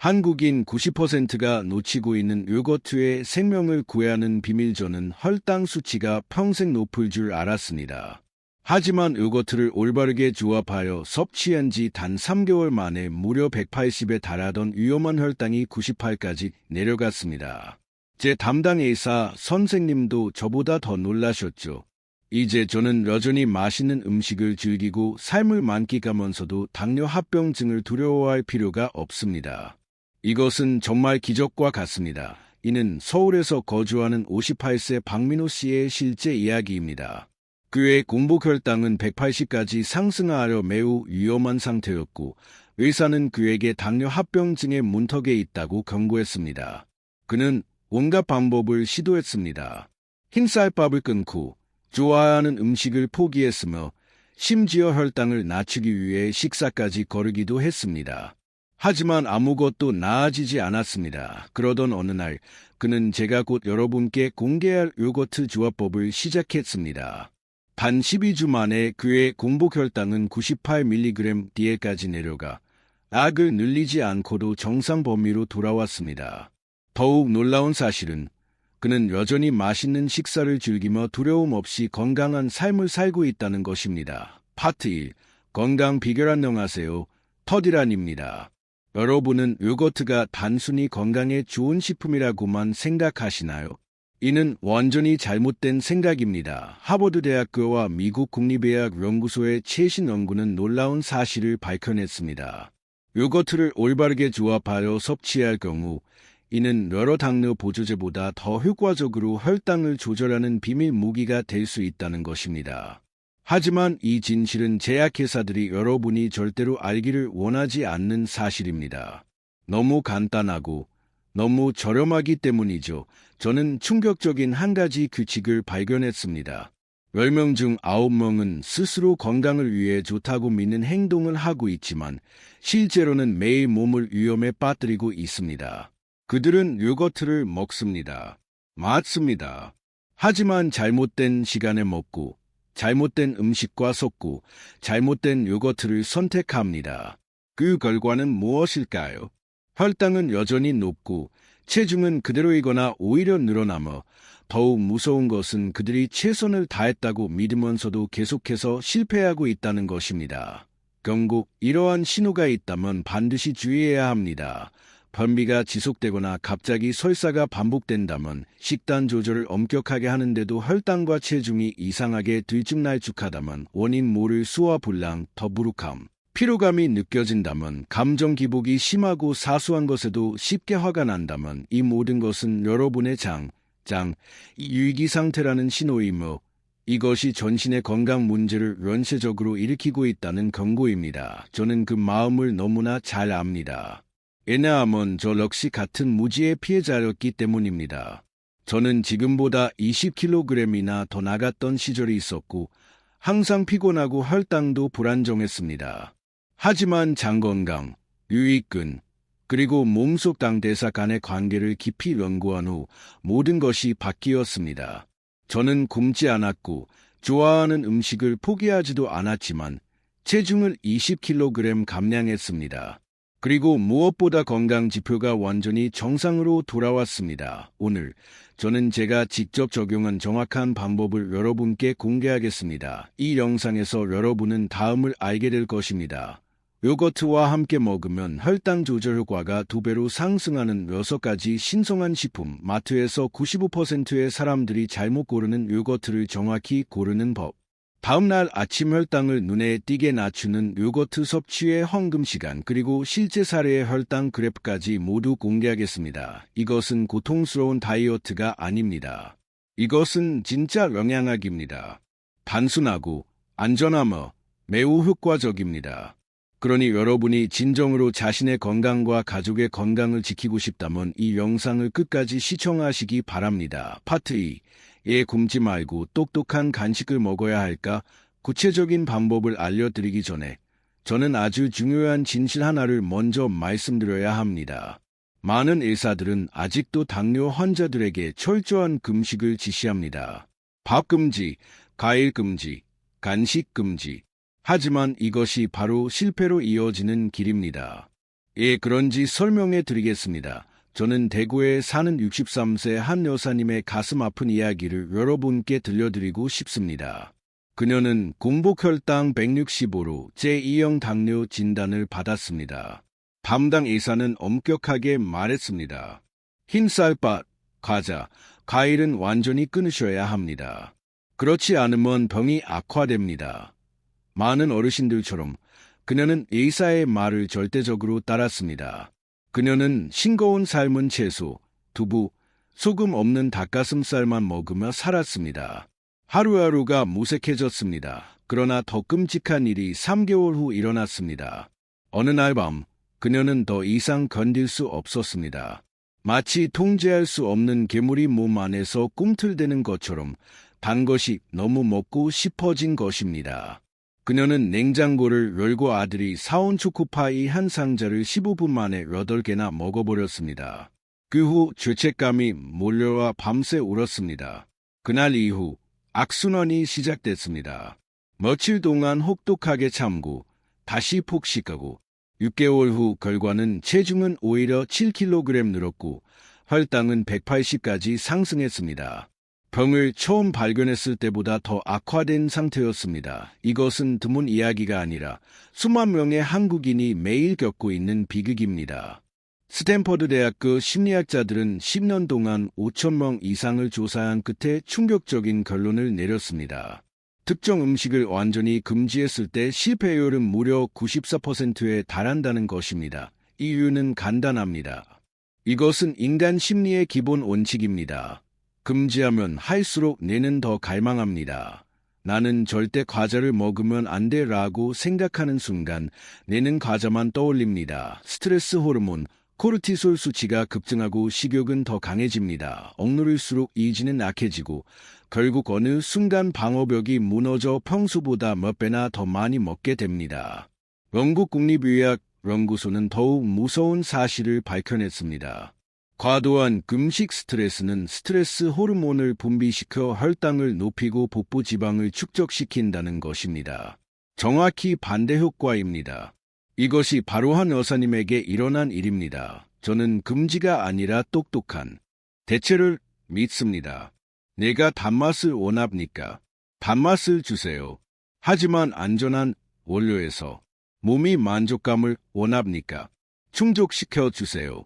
한국인 90%가 놓치고 있는 요거트의 생명을 구해하는 비밀. 저는 혈당 수치가 평생 높을 줄 알았습니다. 하지만 요거트를 올바르게 조합하여 섭취한 지 단 3개월 만에 무려 180에 달하던 위험한 혈당이 98까지 내려갔습니다. 제 담당 의사 선생님도 저보다 더 놀라셨죠. 이제 저는 여전히 맛있는 음식을 즐기고 삶을 만끽하면서도 당뇨 합병증을 두려워할 필요가 없습니다. 이것은 정말 기적과 같습니다. 이는 서울에서 거주하는 58세 박민호 씨의 실제 이야기입니다. 그의 공복혈당은 180까지 상승하여 매우 위험한 상태였고 의사는 그에게 당뇨 합병증의 문턱에 있다고 경고했습니다. 그는 온갖 방법을 시도했습니다. 흰쌀밥을 끊고 좋아하는 음식을 포기했으며 심지어 혈당을 낮추기 위해 식사까지 거르기도 했습니다. 하지만 아무것도 나아지지 않았습니다. 그러던 어느 날 그는 제가 곧 여러분께 공개할 요거트 조합법을 시작했습니다. 단 12주 만에 그의 공복혈당은 98mg/dl까지 내려가 약을 늘리지 않고도 정상 범위로 돌아왔습니다. 더욱 놀라운 사실은 그는 여전히 맛있는 식사를 즐기며 두려움 없이 건강한 삶을 살고 있다는 것입니다. 파트 1. 건강 비결. 안녕하세요. 터디란입니다. 여러분은 요거트가 단순히 건강에 좋은 식품이라고만 생각하시나요? 이는 완전히 잘못된 생각입니다. 하버드 대학교와 미국 국립의학 연구소의 최신 연구는 놀라운 사실을 밝혀냈습니다. 요거트를 올바르게 조합하여 섭취할 경우 이는 여러 당뇨 보조제보다 더 효과적으로 혈당을 조절하는 비밀 무기가 될 수 있다는 것입니다. 하지만 이 진실은 제약회사들이 여러분이 절대로 알기를 원하지 않는 사실입니다. 너무 간단하고 너무 저렴하기 때문이죠. 저는 충격적인 한 가지 규칙을 발견했습니다. 10명 중 9명은 스스로 건강을 위해 좋다고 믿는 행동을 하고 있지만 실제로는 매일 몸을 위험에 빠뜨리고 있습니다. 그들은 요거트를 먹습니다. 맞습니다. 하지만 잘못된 시간에 먹고 잘못된 음식과 섞고 잘못된 요거트를 선택합니다. 그 결과는 무엇일까요? 혈당은 여전히 높고 체중은 그대로이거나 오히려 늘어나며 더욱 무서운 것은 그들이 최선을 다했다고 믿으면서도 계속해서 실패하고 있다는 것입니다. 결국 이러한 신호가 있다면 반드시 주의해야 합니다. 변비가 지속되거나 갑자기 설사가 반복된다면, 식단 조절을 엄격하게 하는데도 혈당과 체중이 이상하게 들쭉날쭉하다면, 원인 모를 소화불량, 더부룩함, 피로감이 느껴진다면, 감정 기복이 심하고 사소한 것에도 쉽게 화가 난다면 이 모든 것은 여러분의 위기 상태라는 신호이며 이것이 전신의 건강 문제를 연쇄적으로 일으키고 있다는 경고입니다. 저는 그 마음을 너무나 잘 압니다. 왜냐하면 저 역시 같은 무지의 피해자였기 때문입니다. 저는 지금보다 20kg이나 더 나갔던 시절이 있었고 항상 피곤하고 혈당도 불안정했습니다. 하지만 장건강, 유익균, 그리고 몸속 당대사 간의 관계를 깊이 연구한 후 모든 것이 바뀌었습니다. 저는 굶지 않았고 좋아하는 음식을 포기하지도 않았지만 체중을 20kg 감량했습니다. 그리고 무엇보다 건강 지표가 완전히 정상으로 돌아왔습니다. 오늘 저는 제가 직접 적용한 정확한 방법을 여러분께 공개하겠습니다. 이 영상에서 여러분은 다음을 알게 될 것입니다. 요거트와 함께 먹으면 혈당 조절 효과가 2배로 상승하는 6가지 신성한 식품. 마트에서 95%의 사람들이 잘못 고르는 요거트를 정확히 고르는 법. 다음날 아침 혈당을 눈에 띄게 낮추는 요거트 섭취의 황금 시간, 그리고 실제 사례의 혈당 그래프까지 모두 공개하겠습니다. 이것은 고통스러운 다이어트가 아닙니다. 이것은 진짜 영양학입니다. 단순하고 안전하며 매우 효과적입니다. 그러니 여러분이 진정으로 자신의 건강과 가족의 건강을 지키고 싶다면 이 영상을 끝까지 시청하시기 바랍니다. 파트 2. 굶지 말고 똑똑한 간식을 먹어야 할까? 구체적인 방법을 알려드리기 전에 저는 아주 중요한 진실 하나를 먼저 말씀드려야 합니다. 많은 의사들은 아직도 당뇨 환자들에게 철저한 금식을 지시합니다. 밥 금지, 과일 금지, 간식 금지. 하지만 이것이 바로 실패로 이어지는 길입니다. 예, 그런지 설명해 드리겠습니다. 저는 대구에 사는 63세 한 여사님의 가슴 아픈 이야기를 여러분께 들려드리고 싶습니다. 그녀는 공복혈당 165로 제2형 당뇨 진단을 받았습니다. 담당 의사는 엄격하게 말했습니다. 흰쌀밥, 과자, 과일은 완전히 끊으셔야 합니다. 그렇지 않으면 병이 악화됩니다. 많은 어르신들처럼 그녀는 의사의 말을 절대적으로 따랐습니다. 그녀는 싱거운 삶은 채소, 두부, 소금 없는 닭가슴살만 먹으며 살았습니다. 하루하루가 무색해졌습니다. 그러나 더 끔찍한 일이 3개월 후 일어났습니다. 어느 날 밤, 그녀는 더 이상 견딜 수 없었습니다. 마치 통제할 수 없는 괴물이 몸 안에서 꿈틀대는 것처럼 단 것이 너무 먹고 싶어진 것입니다. 그녀는 냉장고를 열고 아들이 사온 초코파이 한 상자를 15분 만에 8개나 먹어버렸습니다. 그 후 죄책감이 몰려와 밤새 울었습니다. 그날 이후 악순환이 시작됐습니다. 며칠 동안 혹독하게 참고 다시 폭식하고 6개월 후 결과는 체중은 오히려 7kg 늘었고 혈당은 180까지 상승했습니다. 병을 처음 발견했을 때보다 더 악화된 상태였습니다. 이것은 드문 이야기가 아니라 수만 명의 한국인이 매일 겪고 있는 비극입니다. 스탠퍼드 대학교 심리학자들은 10년 동안 5,000명 이상을 조사한 끝에 충격적인 결론을 내렸습니다. 특정 음식을 완전히 금지했을 때 실패율은 무려 94%에 달한다는 것입니다. 이유는 간단합니다. 이것은 인간 심리의 기본 원칙입니다. 금지하면 할수록 뇌는 더 갈망합니다. 나는 절대 과자를 먹으면 안 돼라고 생각하는 순간 뇌는 과자만 떠올립니다. 스트레스 호르몬, 코르티솔 수치가 급증하고 식욕은 더 강해집니다. 억누를수록 이지는 악해지고 결국 어느 순간 방어벽이 무너져 평소보다 몇 배나 더 많이 먹게 됩니다. 영국 국립의학 연구소는 더욱 무서운 사실을 밝혀냈습니다. 과도한 금식 스트레스는 스트레스 호르몬을 분비시켜 혈당을 높이고 복부 지방을 축적시킨다는 것입니다. 정확히 반대 효과입니다. 이것이 바로 한 여사님에게 일어난 일입니다. 저는 금지가 아니라 똑똑한 대체를 믿습니다. 내가 단맛을 원합니까? 단맛을 주세요. 하지만 안전한 원료에서 몸이 만족감을 원합니까? 충족시켜 주세요.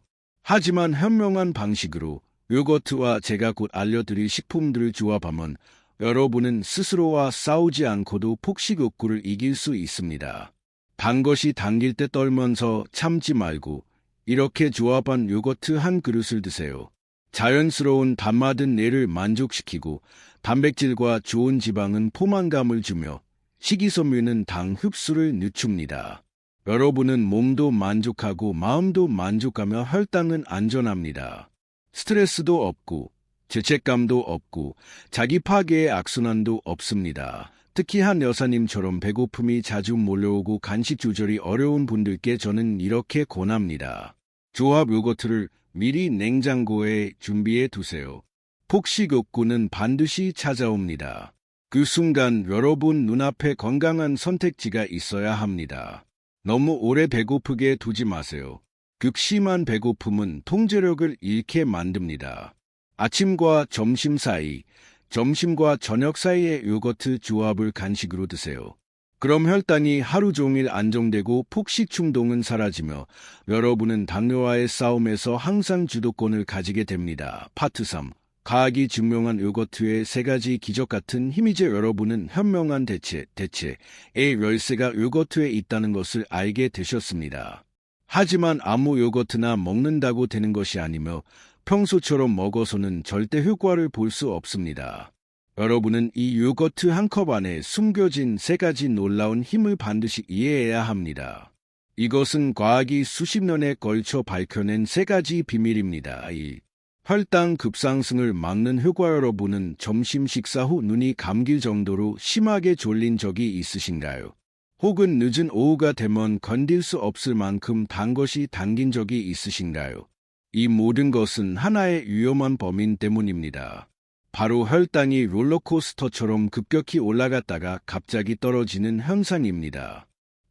하지만 현명한 방식으로 요거트와 제가 곧 알려드릴 식품들을 조합하면 여러분은 스스로와 싸우지 않고도 폭식 욕구를 이길 수 있습니다. 단 것이 당길 때 떨면서 참지 말고 이렇게 조합한 요거트 한 그릇을 드세요. 자연스러운 단맛은 뇌를 만족시키고 단백질과 좋은 지방은 포만감을 주며 식이섬유는 당 흡수를 늦춥니다. 여러분은 몸도 만족하고 마음도 만족하며 혈당은 안전합니다. 스트레스도 없고 죄책감도 없고 자기 파괴의 악순환도 없습니다. 특히 한 여사님처럼 배고픔이 자주 몰려오고 간식 조절이 어려운 분들께 저는 이렇게 권합니다. 조합 요거트를 미리 냉장고에 준비해 두세요. 폭식 욕구는 반드시 찾아옵니다. 그 순간 여러분 눈앞에 건강한 선택지가 있어야 합니다. 너무 오래 배고프게 두지 마세요. 극심한 배고픔은 통제력을 잃게 만듭니다. 아침과 점심 사이, 점심과 저녁 사이에 요거트 조합을 간식으로 드세요. 그럼 혈당이 하루 종일 안정되고 폭식 충동은 사라지며 여러분은 당뇨와의 싸움에서 항상 주도권을 가지게 됩니다. 파트 3. 과학이 증명한 요거트의 3가지 기적 같은 힘이제 여러분은 현명한 대체의 열쇠가 요거트에 있다는 것을 알게 되셨습니다. 하지만 아무 요거트나 먹는다고 되는 것이 아니며 평소처럼 먹어서는 절대 효과를 볼 수 없습니다. 여러분은 이 요거트 한 컵 안에 숨겨진 3가지 놀라운 힘을 반드시 이해해야 합니다. 이것은 과학이 수십 년에 걸쳐 밝혀낸 3가지 비밀입니다. 1. 혈당 급상승을 막는 효과. 여러분은 점심 식사 후 눈이 감길 정도로 심하게 졸린 적이 있으신가요? 혹은 늦은 오후가 되면 견딜 수 없을 만큼 단 것이 당긴 적이 있으신가요? 이 모든 것은 하나의 위험한 범인 때문입니다. 바로 혈당이 롤러코스터처럼 급격히 올라갔다가 갑자기 떨어지는 현상입니다.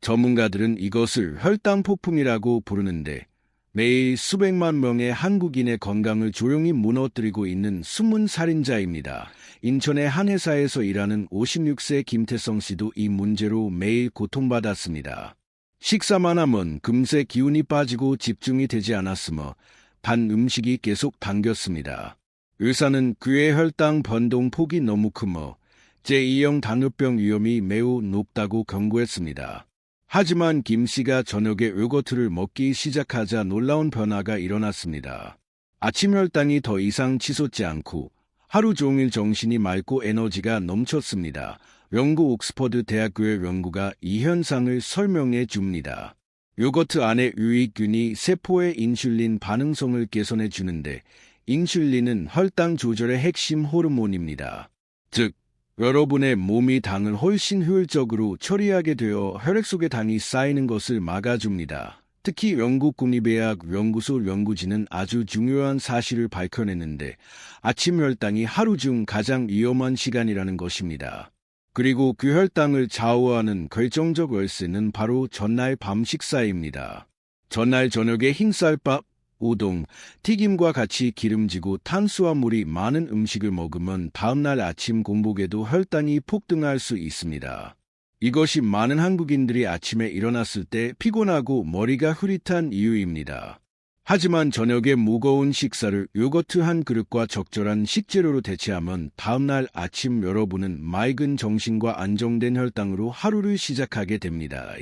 전문가들은 이것을 혈당 폭풍이라고 부르는데 매일 수백만 명의 한국인의 건강을 조용히 무너뜨리고 있는 숨은 살인자입니다. 인천의 한 회사에서 일하는 56세 김태성 씨도 이 문제로 매일 고통받았습니다. 식사만 하면 금세 기운이 빠지고 집중이 되지 않았으며 단 음식이 계속 당겼습니다. 의사는 그의 혈당 변동 폭이 너무 크며 제2형 당뇨병 위험이 매우 높다고 경고했습니다. 하지만 김 씨가 저녁에 요거트를 먹기 시작하자 놀라운 변화가 일어났습니다. 아침 혈당이 더 이상 치솟지 않고 하루 종일 정신이 맑고 에너지가 넘쳤습니다. 영국 옥스퍼드 대학교의 연구가 이 현상을 설명해 줍니다. 요거트 안에 유익균이 세포의 인슐린 반응성을 개선해 주는데 인슐린은 혈당 조절의 핵심 호르몬입니다. 즉, 여러분의 몸이 당을 훨씬 효율적으로 처리하게 되어 혈액 속에 당이 쌓이는 것을 막아줍니다. 특히 영국 국립의학 연구소 연구진은 아주 중요한 사실을 밝혀냈는데 아침 혈당이 하루 중 가장 위험한 시간이라는 것입니다. 그리고 그 혈당을 좌우하는 결정적 열쇠는 바로 전날 밤 식사입니다. 전날 저녁에 흰쌀밥, 우동, 튀김과 같이 기름지고 탄수화물이 많은 음식을 먹으면 다음날 아침 공복에도 혈당이 폭등할 수 있습니다. 이것이 많은 한국인들이 아침에 일어났을 때 피곤하고 머리가 흐릿한 이유입니다. 하지만 저녁에 무거운 식사를 요거트 한 그릇과 적절한 식재료로 대체하면 다음날 아침 여러분은 맑은 정신과 안정된 혈당으로 하루를 시작하게 됩니다.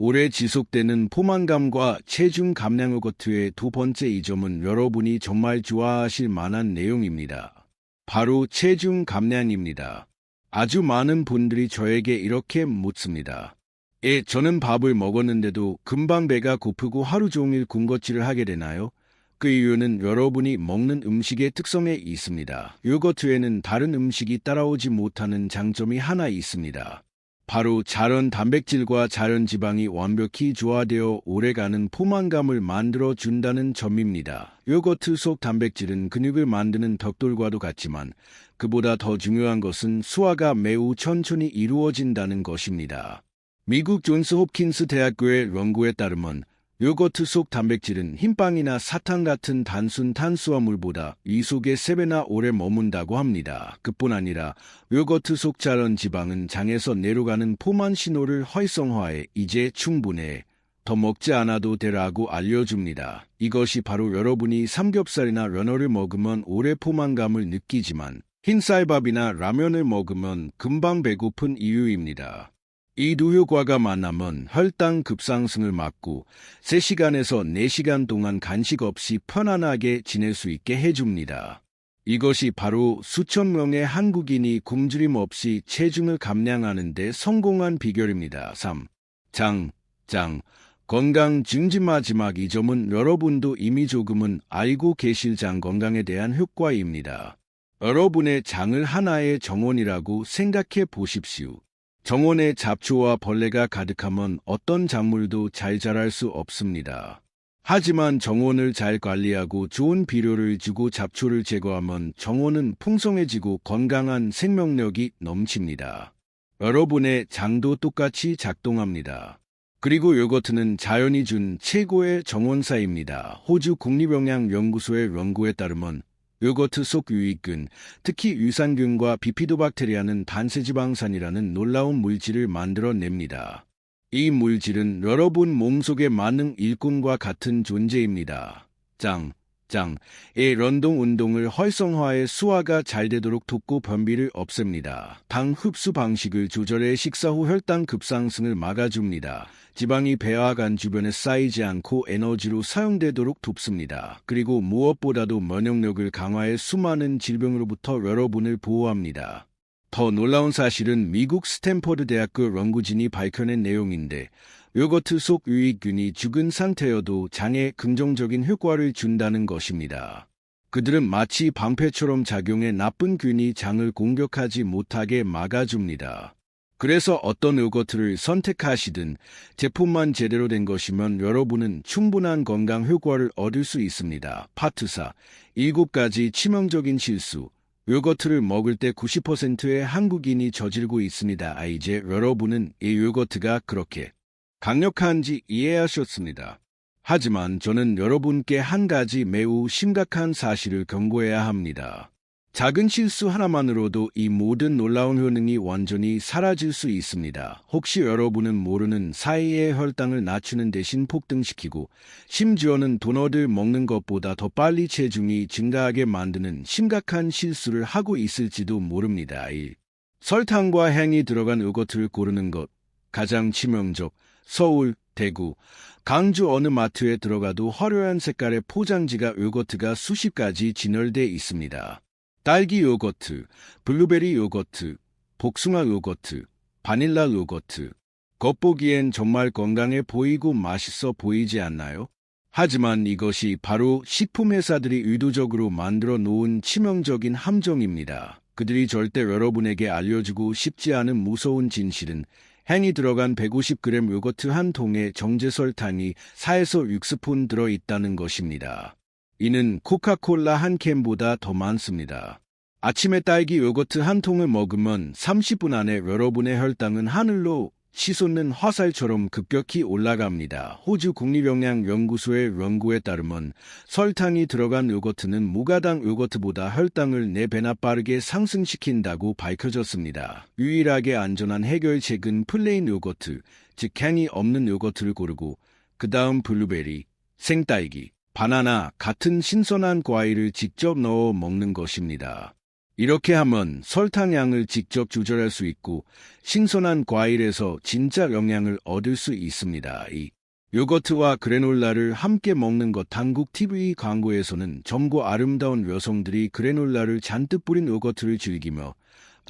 오래 지속되는 포만감과 체중 감량 요거트의 두 번째 이점은 여러분이 정말 좋아하실 만한 내용입니다. 바로 체중 감량입니다. 아주 많은 분들이 저에게 이렇게 묻습니다. 저는 밥을 먹었는데도 금방 배가 고프고 하루 종일 군것질을 하게 되나요? 그 이유는 여러분이 먹는 음식의 특성에 있습니다. 요거트에는 다른 음식이 따라오지 못하는 장점이 하나 있습니다. 바로 자연 단백질과 자연 지방이 완벽히 조화되어 오래가는 포만감을 만들어준다는 점입니다. 요거트 속 단백질은 근육을 만드는 벽돌과도 같지만 그보다 더 중요한 것은 소화가 매우 천천히 이루어진다는 것입니다. 미국 존스 홉킨스 대학교의 연구에 따르면 요거트 속 단백질은 흰빵이나 사탕 같은 단순 탄수화물보다 이 속에 3배나 오래 머문다고 합니다. 그뿐 아니라 요거트 속 자연 지방은 장에서 내려가는 포만 신호를 활성화해 이제 충분해. 더 먹지 않아도 되라고 알려줍니다. 이것이 바로 여러분이 삼겹살이나 연어를 먹으면 오래 포만감을 느끼지만 흰쌀밥이나 라면을 먹으면 금방 배고픈 이유입니다. 이 두 효과가 만나면 혈당 급상승을 막고 3시간에서 4시간 동안 간식 없이 편안하게 지낼 수 있게 해줍니다. 이것이 바로 수천 명의 한국인이 굶주림 없이 체중을 감량하는 데 성공한 비결입니다. 3. 장. 건강 증진 마지막 이 점은 여러분도 이미 조금은 알고 계실 장 건강에 대한 효과입니다. 여러분의 장을 하나의 정원이라고 생각해 보십시오. 정원에 잡초와 벌레가 가득하면 어떤 작물도 잘 자랄 수 없습니다. 하지만 정원을 잘 관리하고 좋은 비료를 주고 잡초를 제거하면 정원은 풍성해지고 건강한 생명력이 넘칩니다. 여러분의 장도 똑같이 작동합니다. 그리고 요거트는 자연이 준 최고의 정원사입니다. 호주 국립영양연구소의 연구에 따르면 요거트 속 유익균, 특히 유산균과 비피도박테리아는 단세지방산이라는 놀라운 물질을 만들어냅니다. 이 물질은 여러분 몸속에 많은 일꾼과 같은 존재입니다. 의 런동 운동을 활성화해 소화가 잘 되도록 돕고 변비를 없앱니다. 당 흡수 방식을 조절해 식사 후 혈당 급상승을 막아줍니다. 지방이 배와 간 주변에 쌓이지 않고 에너지로 사용되도록 돕습니다. 그리고 무엇보다도 면역력을 강화해 수많은 질병으로부터 여러분을 보호합니다. 더 놀라운 사실은 미국 스탠퍼드 대학교 연구진이 밝혀낸 내용인데 요거트 속 유익균이 죽은 상태여도 장에 긍정적인 효과를 준다는 것입니다. 그들은 마치 방패처럼 작용해 나쁜 균이 장을 공격하지 못하게 막아줍니다. 그래서 어떤 요거트를 선택하시든 제품만 제대로 된 것이면 여러분은 충분한 건강 효과를 얻을 수 있습니다. 파트 4. 7가지 치명적인 실수. 요거트를 먹을 때 90%의 한국인이 저지르고 있습니다. 이제 여러분은 이 요거트가 그렇게 강력한지 이해하셨습니다. 하지만 저는 여러분께 한 가지 매우 심각한 사실을 경고해야 합니다. 작은 실수 하나만으로도 이 모든 놀라운 효능이 완전히 사라질 수 있습니다. 혹시 여러분은 모르는 사이에 혈당을 낮추는 대신 폭등시키고 심지어는 도넛을 먹는 것보다 더 빨리 체중이 증가하게 만드는 심각한 실수를 하고 있을지도 모릅니다. 1. 설탕과 향이 들어간 요거트를 고르는 것. 가장 치명적. 서울, 대구, 강주 어느 마트에 들어가도 화려한 색깔의 포장지가 요거트가 수십 가지 진열돼 있습니다. 딸기 요거트, 블루베리 요거트, 복숭아 요거트, 바닐라 요거트. 겉보기엔 정말 건강해 보이고 맛있어 보이지 않나요? 하지만 이것이 바로 식품회사들이 의도적으로 만들어 놓은 치명적인 함정입니다. 그들이 절대 여러분에게 알려주고 싶지 않은 무서운 진실은 향이 들어간 150g 요거트 한 통에 정제 설탕이 4에서 6스푼 들어있다는 것입니다. 이는 코카콜라 한 캔보다 더 많습니다. 아침에 딸기 요거트 한 통을 먹으면 30분 안에 여러분의 혈당은 하늘로 치솟는 화살처럼 급격히 올라갑니다. 호주 국립영양연구소의 연구에 따르면 설탕이 들어간 요거트는 무가당 요거트보다 혈당을 4배나 빠르게 상승시킨다고 밝혀졌습니다. 유일하게 안전한 해결책은 플레인 요거트, 즉 향이 없는 요거트를 고르고 그 다음 블루베리, 생딸기, 바나나 같은 신선한 과일을 직접 넣어 먹는 것입니다. 이렇게 하면 설탕량을 직접 조절할 수 있고 신선한 과일에서 진짜 영양을 얻을 수 있습니다. 이 요거트와 그래놀라를 함께 먹는 것. 한국 TV 광고에서는 젊고 아름다운 여성들이 그래놀라를 잔뜩 뿌린 요거트를 즐기며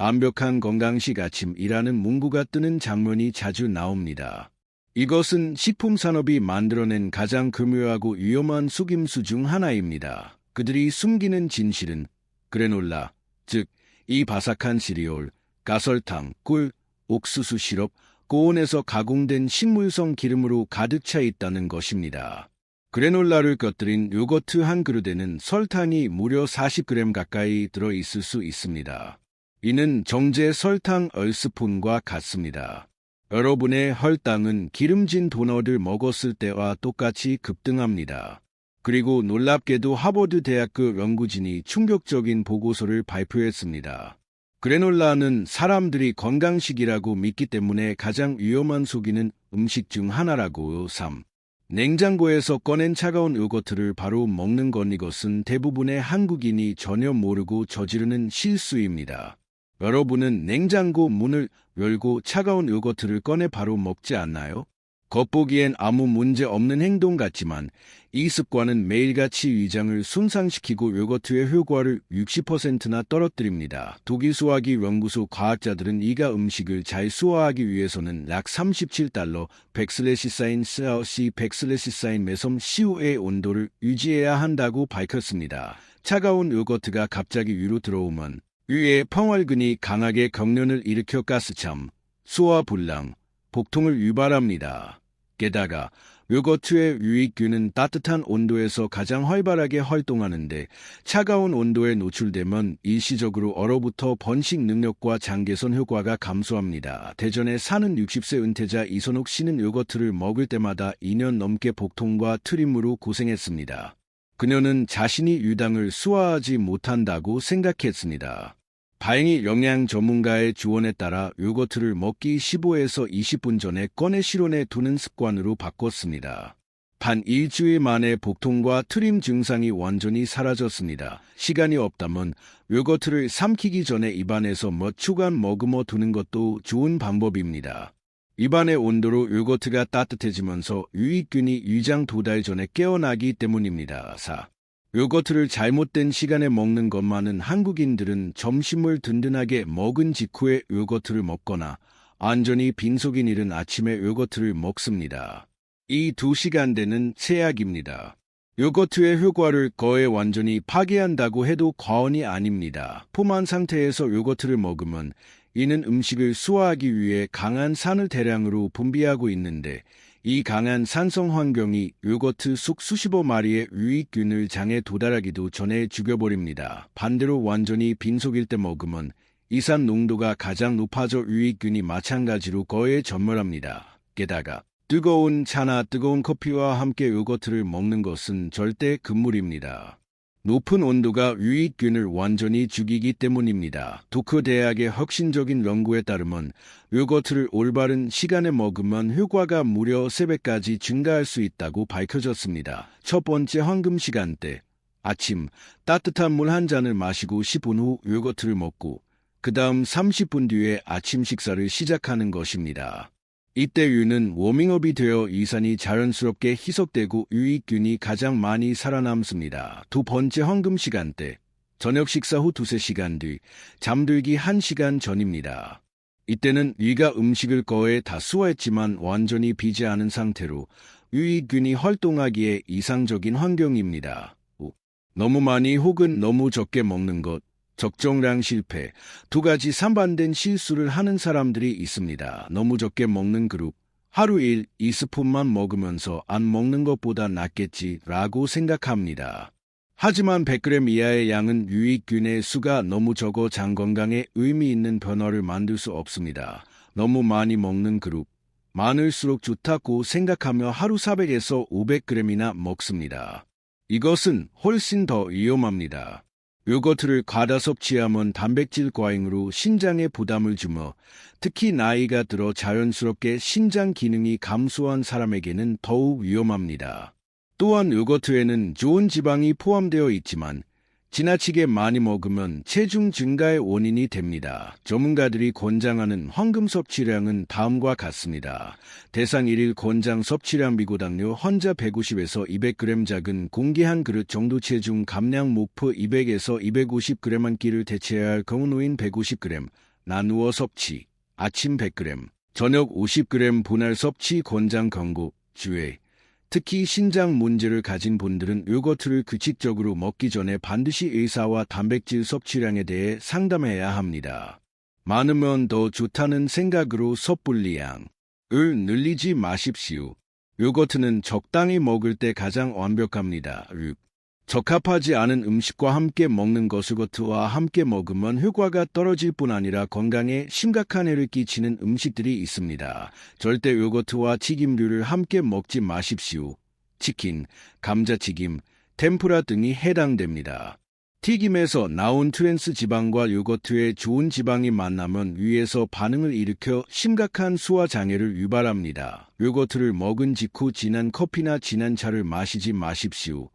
완벽한 건강식 아침이라는 문구가 뜨는 장면이 자주 나옵니다. 이것은 식품산업이 만들어낸 가장 교묘하고 위험한 속임수 중 하나입니다. 그들이 숨기는 진실은 그래놀라, 즉 이 바삭한 시리얼, 가설탕, 꿀, 옥수수 시럽, 고온에서 가공된 식물성 기름으로 가득 차 있다는 것입니다. 그래놀라를 곁들인 요거트 한 그릇에는 설탕이 무려 40g 가까이 들어있을 수 있습니다. 이는 정제 설탕 10스푼과 같습니다. 여러분의 혈당은 기름진 도넛을 먹었을 때와 똑같이 급등합니다. 그리고 놀랍게도 하버드 대학교 연구진이 충격적인 보고서를 발표했습니다. 그래놀라는 사람들이 건강식이라고 믿기 때문에 가장 위험한 속이는 음식 중 하나라고요. 3. 냉장고에서 꺼낸 차가운 요거트를 바로 먹는 것. 이것은 대부분의 한국인이 전혀 모르고 저지르는 실수입니다. 여러분은 냉장고 문을 열고 차가운 요거트를 꺼내 바로 먹지 않나요? 겉보기엔 아무 문제 없는 행동 같지만 이 습관은 매일같이 위장을 손상시키고 요거트의 효과를 60%나 떨어뜨립니다. 독일 소화기 연구소 과학자들은 이가 음식을 잘 소화하기 위해서는 약 37달러 100°C 100°C 매섬 CO의 온도를 유지해야 한다고 밝혔습니다. 차가운 요거트가 갑자기 위로 들어오면 위에 펑월근이 강하게 경련을 일으켜 가스참, 소화불량, 복통을 유발합니다. 게다가 요거트의 유익균은 따뜻한 온도에서 가장 활발하게 활동하는데 차가운 온도에 노출되면 일시적으로 얼어붙어 번식 능력과 장 개선 효과가 감소합니다. 대전에 사는 60세 은퇴자 이선옥 씨는 요거트를 먹을 때마다 2년 넘게 복통과 트림으로 고생했습니다. 그녀는 자신이 유당을 소화하지 못한다고 생각했습니다. 다행히 영양 전문가의 조언에 따라 요거트를 먹기 15에서 20분 전에 꺼내 실온에 두는 습관으로 바꿨습니다. 단 일주일 만에 복통과 트림 증상이 완전히 사라졌습니다. 시간이 없다면 요거트를 삼키기 전에 입안에서 몇 초간 머금어 두는 것도 좋은 방법입니다. 입안의 온도로 요거트가 따뜻해지면서 유익균이 위장 도달 전에 깨어나기 때문입니다. 4. 요거트를 잘못된 시간에 먹는 것만은 한국인들은 점심을 든든하게 먹은 직후에 요거트를 먹거나 완전히 빈속인 이른 아침에 요거트를 먹습니다. 이 2시간대는 최악입니다. 요거트의 효과를 거의 완전히 파괴한다고 해도 과언이 아닙니다. 포만 상태에서 요거트를 먹으면 이는 음식을 소화하기 위해 강한 산을 대량으로 분비하고 있는데 이 강한 산성 환경이 요거트 속 수십억 마리의 유익균을 장에 도달하기도 전에 죽여버립니다. 반대로 완전히 빈속일 때 먹으면 이산 농도가 가장 높아져 유익균이 마찬가지로 거의 전멸합니다. 게다가 뜨거운 차나 뜨거운 커피와 함께 요거트를 먹는 것은 절대 금물입니다. 높은 온도가 유익균을 완전히 죽이기 때문입니다. 도쿄 대학의 혁신적인 연구에 따르면 요거트를 올바른 시간에 먹으면 효과가 무려 3배까지 증가할 수 있다고 밝혀졌습니다. 첫 번째 황금 시간대. 아침 따뜻한 물 한 잔을 마시고 10분 후 요거트를 먹고 그 다음 30분 뒤에 아침 식사를 시작하는 것입니다. 이때 유는 워밍업이 되어 이산이 자연스럽게 희석되고 유익균이 가장 많이 살아남습니다. 두 번째 황금 시간대, 저녁 식사 후 2~3시간 뒤, 잠들기 1시간 전입니다. 이때는 위가 음식을 거의 다 소화했지만 완전히 비지 않은 상태로 유익균이 활동하기에 이상적인 환경입니다. 너무 많이 혹은 너무 적게 먹는 것, 적정량 실패, 두 가지 상반된 실수를 하는 사람들이 있습니다. 너무 적게 먹는 그룹, 하루 1~2스푼만 먹으면서 안 먹는 것보다 낫겠지라고 생각합니다. 하지만 100g 이하의 양은 유익균의 수가 너무 적어 장 건강에 의미 있는 변화를 만들 수 없습니다. 너무 많이 먹는 그룹, 많을수록 좋다고 생각하며 하루 400에서 500g이나 먹습니다. 이것은 훨씬 더 위험합니다. 요거트를 과다 섭취하면 단백질 과잉으로 신장에 부담을 주며 특히 나이가 들어 자연스럽게 신장 기능이 감소한 사람에게는 더욱 위험합니다. 또한 요거트에는 좋은 지방이 포함되어 있지만 지나치게 많이 먹으면 체중 증가의 원인이 됩니다. 전문가들이 권장하는 황금 섭취량은 다음과 같습니다. 대상 1일 권장 섭취량 미고당뇨 환자 150에서 200g 작은 공기 한 그릇 정도 체중 감량 목표 200에서 250g 한 끼를 대체해야 할 경우노인 150g 나누어 섭취 아침 100g 저녁 50g 분할 섭취 권장 경고 주의 특히 신장 문제를 가진 분들은 요거트를 규칙적으로 먹기 전에 반드시 의사와 단백질 섭취량에 대해 상담해야 합니다. 많으면 더 좋다는 생각으로 섣불리 양을 늘리지 마십시오. 요거트는 적당히 먹을 때 가장 완벽합니다. 적합하지 않은 음식과 함께 먹는 요거트와 함께 먹으면 효과가 떨어질 뿐 아니라 건강에 심각한 해를 끼치는 음식들이 있습니다. 절대 요거트와 튀김류를 함께 먹지 마십시오. 치킨, 감자튀김, 템푸라 등이 해당됩니다. 튀김에서 나온 트랜스 지방과 요거트의 좋은 지방이 만나면 위에서 반응을 일으켜 심각한 소화 장애를 유발합니다. 요거트를 먹은 직후 진한 커피나 진한 차를 마시지 마십시오.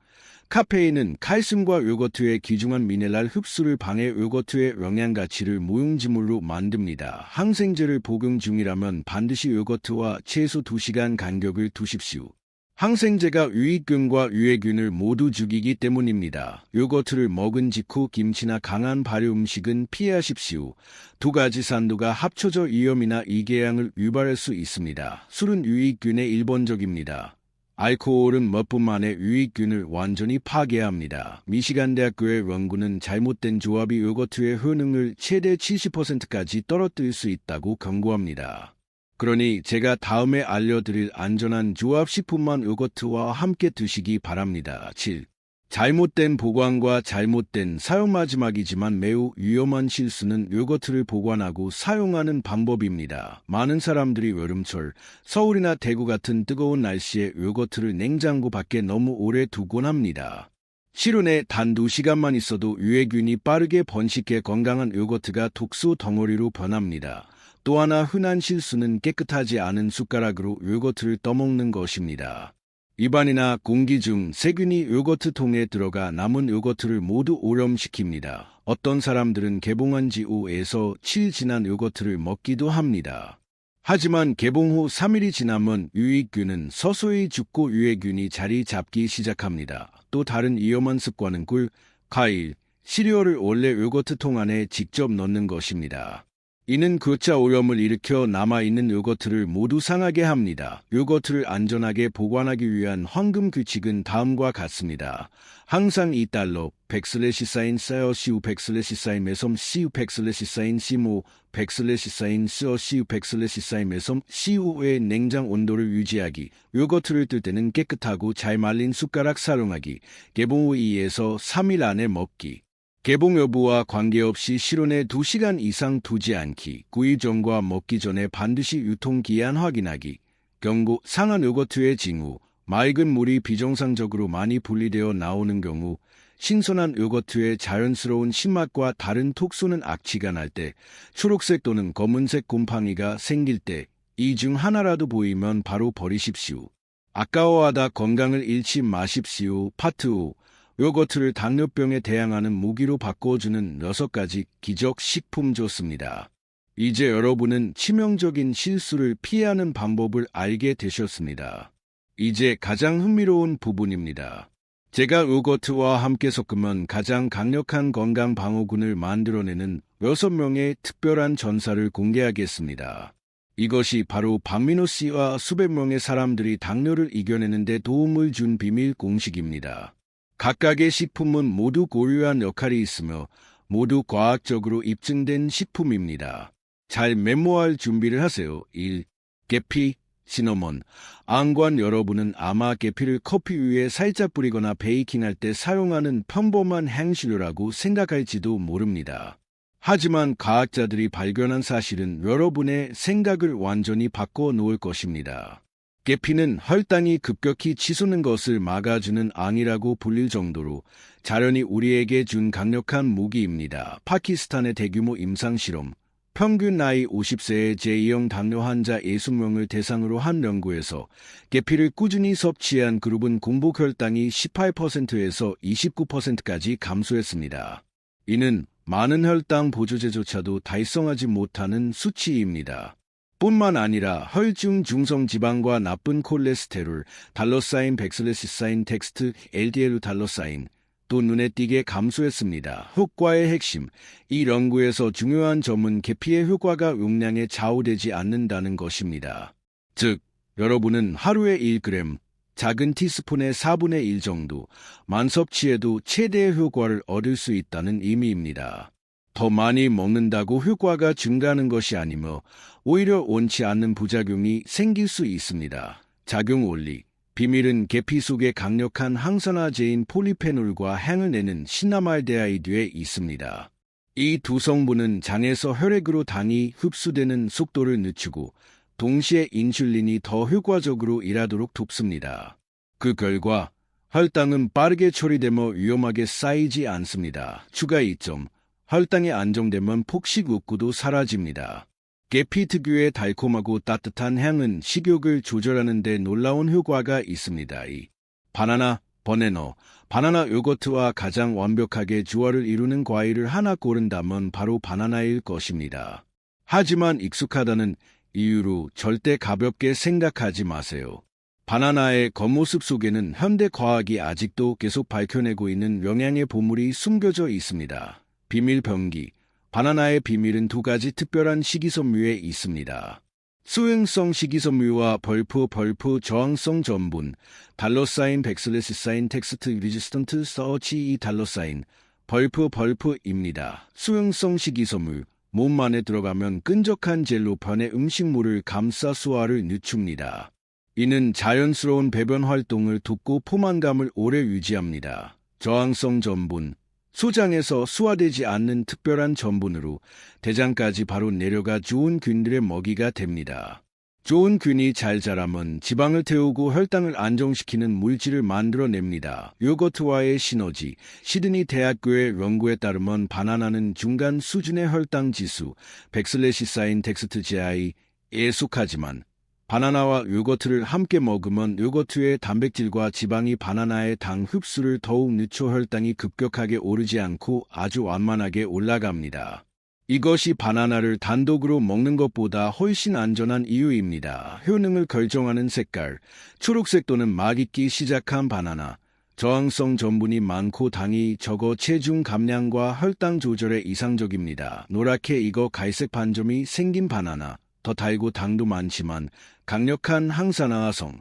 카페인은 칼슘과 요거트의 귀중한 미네랄 흡수를 방해 요거트의 영양 가치를 무용지물로 만듭니다. 항생제를 복용 중이라면 반드시 요거트와 최소 2시간 간격을 두십시오. 항생제가 유익균과 유해균을 모두 죽이기 때문입니다. 요거트를 먹은 직후 김치나 강한 발효 음식은 피하십시오. 두 가지 산도가 합쳐져 위염이나 이궤양을 유발할 수 있습니다. 술은 유익균의 일본적입니다. 알코올은 몇 분 만에 유익균을 완전히 파괴합니다. 미시간 대학교의 연구는 잘못된 조합이 요거트의 효능을 최대 70%까지 떨어뜨릴 수 있다고 경고합니다. 그러니 제가 다음에 알려드릴 안전한 조합 식품만 요거트와 함께 드시기 바랍니다. 7. 잘못된 보관과 잘못된 사용 마지막이지만 매우 위험한 실수는 요거트를 보관하고 사용하는 방법입니다. 많은 사람들이 여름철, 서울이나 대구 같은 뜨거운 날씨에 요거트를 냉장고 밖에 너무 오래 두곤 합니다. 실온에 단 2시간만 있어도 유해균이 빠르게 번식해 건강한 요거트가 독소 덩어리로 변합니다. 또 하나 흔한 실수는 깨끗하지 않은 숟가락으로 요거트를 떠먹는 것입니다. 입안이나 공기 중 세균이 요거트 통에 들어가 남은 요거트를 모두 오염시킵니다. 어떤 사람들은 개봉한 지 5에서 7일 지난 요거트를 먹기도 합니다. 하지만 개봉 후 3일이 지나면 유익균은 서서히 죽고 유해균이 자리 잡기 시작합니다. 또 다른 위험한 습관은 꿀, 과일, 시리얼을 원래 요거트 통 안에 직접 넣는 것입니다. 이는 교차 오염을 일으켜 남아있는 요거트를 모두 상하게 합니다. 요거트를 안전하게 보관하기 위한 황금 규칙은 다음과 같습니다. 항상 $2, 100/사인 쌓여 CU 100/사인 매섬 CU 100/사인 CMO 100/사인 쓰어 CU 100/사인 매섬 CU의 냉장 온도를 유지하기, 요거트를 뜰 때는 깨끗하고 잘 말린 숟가락 사용하기, 개봉 후 2에서 3일 안에 먹기. 개봉 여부와 관계없이 실온에 2시간 이상 두지 않기, 구입 전과 먹기 전에 반드시 유통기한 확인하기, 경고, 상한 요거트의 징후, 맑은 물이 비정상적으로 많이 분리되어 나오는 경우, 신선한 요거트의 자연스러운 신맛과 다른 톡 쏘는 악취가 날 때, 초록색 또는 검은색 곰팡이가 생길 때, 이 중 하나라도 보이면 바로 버리십시오. 아까워하다 건강을 잃지 마십시오. 파트 5. 요거트를 당뇨병에 대항하는 무기로 바꿔주는 6가지 기적 식품 좋습니다. 이제 여러분은 치명적인 실수를 피하는 방법을 알게 되셨습니다. 이제 가장 흥미로운 부분입니다. 제가 요거트와 함께 섞으면 가장 강력한 건강 방어군을 만들어내는 6명의 특별한 전사를 공개하겠습니다. 이것이 바로 박민호 씨와 수백 명의 사람들이 당뇨를 이겨내는 데 도움을 준 비밀 공식입니다. 각각의 식품은 모두 고유한 역할이 있으며 모두 과학적으로 입증된 식품입니다. 잘 메모할 준비를 하세요. 1. 계피, 시너몬. 안관 여러분은 아마 계피를 커피 위에 살짝 뿌리거나 베이킹할 때 사용하는 평범한 향신료라고 생각할지도 모릅니다. 하지만 과학자들이 발견한 사실은 여러분의 생각을 완전히 바꿔 놓을 것입니다. 계피는 혈당이 급격히 치솟는 것을 막아주는 앙이라고 불릴 정도로 자연이 우리에게 준 강력한 무기입니다. 파키스탄의 대규모 임상실험, 평균 나이 50세의 제2형 당뇨 환자 60명을 대상으로 한 연구에서 계피를 꾸준히 섭취한 그룹은 공복 혈당이 18%에서 29%까지 감소했습니다. 이는 많은 혈당 보조제조차도 달성하지 못하는 수치입니다. 뿐만 아니라 혈중 중성 지방과 나쁜 콜레스테롤, 달러사인, 백슬레시사인, 텍스트, LDL 달러사인, 또 눈에 띄게 감소했습니다. 효과의 핵심, 이 연구에서 중요한 점은 계피의 효과가 용량에 좌우되지 않는다는 것입니다. 즉, 여러분은 하루에 1g, 작은 티스푼의 4분의 1 정도, 만 섭취해도 최대의 효과를 얻을 수 있다는 의미입니다. 더 많이 먹는다고 효과가 증가하는 것이 아니며 오히려 원치 않는 부작용이 생길 수 있습니다. 작용 원리. 비밀은 계피 속에 강력한 항산화제인 폴리페놀과 향을 내는 시나말데하이드에 있습니다. 이 두 성분은 장에서 혈액으로 당이 흡수되는 속도를 늦추고 동시에 인슐린이 더 효과적으로 일하도록 돕습니다. 그 결과 혈당은 빠르게 처리되며 위험하게 쌓이지 않습니다. 추가 이점, 혈당이 안정되면 폭식 욕구도 사라집니다. 계피 특유의 달콤하고 따뜻한 향은 식욕을 조절하는 데 놀라운 효과가 있습니다. 바나나, 바나나 요거트와 가장 완벽하게 조화를 이루는 과일을 하나 고른다면 바로 바나나일 것입니다. 하지만 익숙하다는 이유로 절대 가볍게 생각하지 마세요. 바나나의 겉모습 속에는 현대 과학이 아직도 계속 밝혀내고 있는 영양의 보물이 숨겨져 있습니다. 비밀 병기. 바나나의 비밀은 2가지 특별한 식이섬유에 있습니다. 수용성 식이섬유와 벌프 저항성 전분, 달러사인, 백슬레시사인, 텍스트 리지스턴트 서치 이 달러사인, 벌프입니다. 수용성 식이섬유, 몸 안에 들어가면 끈적한 젤로 변해 음식물을 감싸 소화를 늦춥니다. 이는 자연스러운 배변 활동을 돕고 포만감을 오래 유지합니다. 저항성 전분, 소장에서 수화되지 않는 특별한 전분으로 대장까지 바로 내려가 좋은 균들의 먹이가 됩니다. 좋은 균이 잘 자라면 지방을 태우고 혈당을 안정시키는 물질을 만들어냅니다. 요거트와의 시너지. 시드니 대학교의 연구에 따르면 바나나는 중간 수준의 혈당 지수, 백슬레시사인 텍스트 GI에 속하지만 바나나와 요거트를 함께 먹으면 요거트의 단백질과 지방이 바나나의 당 흡수를 더욱 늦춰 혈당이 급격하게 오르지 않고 아주 완만하게 올라갑니다. 이것이 바나나를 단독으로 먹는 것보다 훨씬 안전한 이유입니다. 효능을 결정하는 색깔, 초록색 또는 막 익기 시작한 바나나, 저항성 전분이 많고 당이 적어 체중 감량과 혈당 조절에 이상적입니다. 노랗게 익어 갈색 반점이 생긴 바나나, 더 달고 당도 많지만 강력한 항산화성,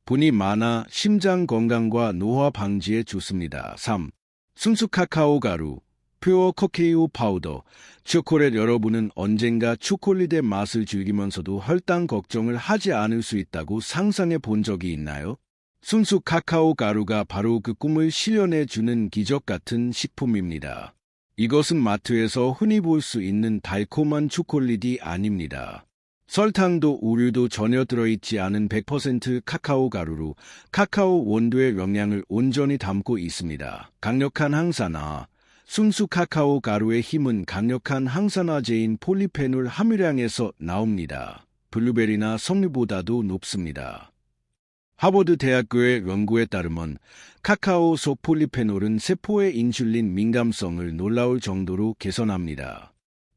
분이 많아 심장 건강과 노화 방지에 좋습니다. 3. 순수 카카오 가루, 퓨어 코케이오 파우더. 초콜릿. 여러분은 언젠가 초콜릿의 맛을 즐기면서도 혈당 걱정을 하지 않을 수 있다고 상상해 본 적이 있나요? 순수 카카오 가루가 바로 그 꿈을 실현해 주는 기적 같은 식품입니다. 이것은 마트에서 흔히 볼 수 있는 달콤한 초콜릿이 아닙니다. 설탕도 우유도 전혀 들어있지 않은 100% 카카오 가루로 카카오 원두의 영양을 온전히 담고 있습니다. 강력한 항산화. 순수 카카오 가루의 힘은 강력한 항산화제인 폴리페놀 함유량에서 나옵니다. 블루베리나 석류보다도 높습니다. 하버드 대학교의 연구에 따르면 카카오 속 폴리페놀은 세포의 인슐린 민감성을 놀라울 정도로 개선합니다.